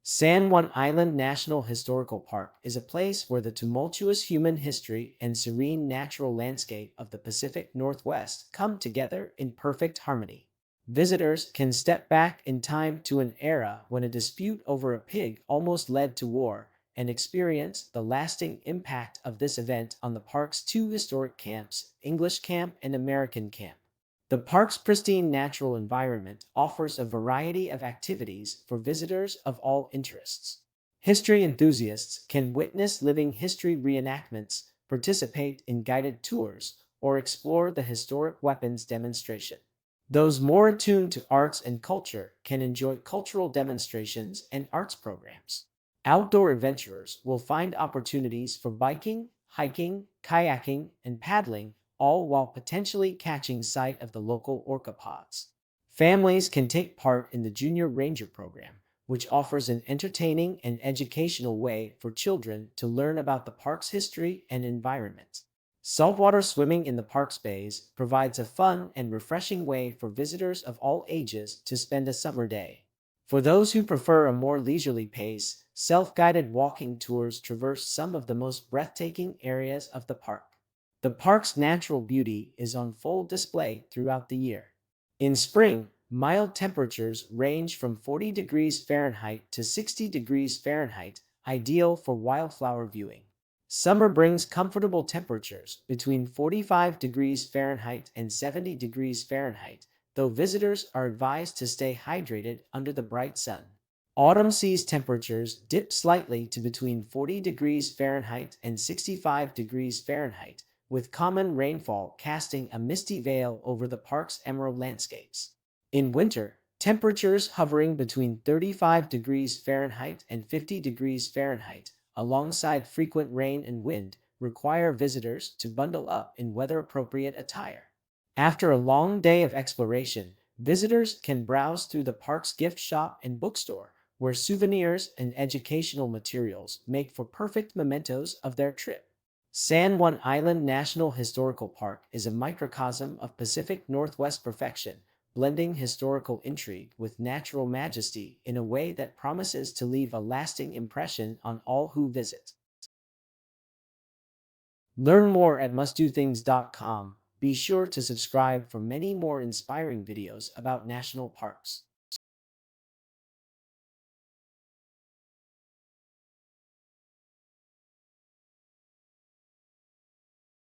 San Juan Island National Historical Park is a place where the tumultuous human history and serene natural landscape of the Pacific Northwest come together in perfect harmony. Visitors can step back in time to an era when a dispute over a pig almost led to war and experience the lasting impact of this event on the park's two historic camps, English Camp and American Camp. The park's pristine natural environment offers a variety of activities for visitors of all interests. History enthusiasts can witness living history reenactments, participate in guided tours, or explore the historic weapons demonstration. Those more attuned to arts and culture can enjoy cultural demonstrations and arts programs. Outdoor adventurers will find opportunities for biking, hiking, kayaking, and paddling, all while potentially catching sight of the local orcapods. Families can take part in the Junior Ranger program, which offers an entertaining and educational way for children to learn about the park's history and environment. Saltwater swimming in the park's bays provides a fun and refreshing way for visitors of all ages to spend a summer day. For those who prefer a more leisurely pace, self-guided walking tours traverse some of the most breathtaking areas of the park. The park's natural beauty is on full display throughout the year. In spring, mild temperatures range from 40 degrees Fahrenheit to 60 degrees Fahrenheit, ideal for wildflower viewing. Summer brings comfortable temperatures between 45 degrees Fahrenheit and 70 degrees Fahrenheit, though visitors are advised to stay hydrated under the bright sun. Autumn sees temperatures dip slightly to between 40 degrees Fahrenheit and 65 degrees Fahrenheit, with common rainfall casting a misty veil over the park's emerald landscapes. In winter, temperatures hovering between 35 degrees Fahrenheit and 50 degrees Fahrenheit, alongside frequent rain and wind, require visitors to bundle up in weather-appropriate attire. After a long day of exploration, visitors can browse through the park's gift shop and bookstore, where souvenirs and educational materials make for perfect mementos of their trip. San Juan Island National Historical Park is a microcosm of Pacific Northwest perfection, blending historical intrigue with natural majesty in a way that promises to leave a lasting impression on all who visit. Learn more at mustdothings.com. Be sure to subscribe for many more inspiring videos about national parks.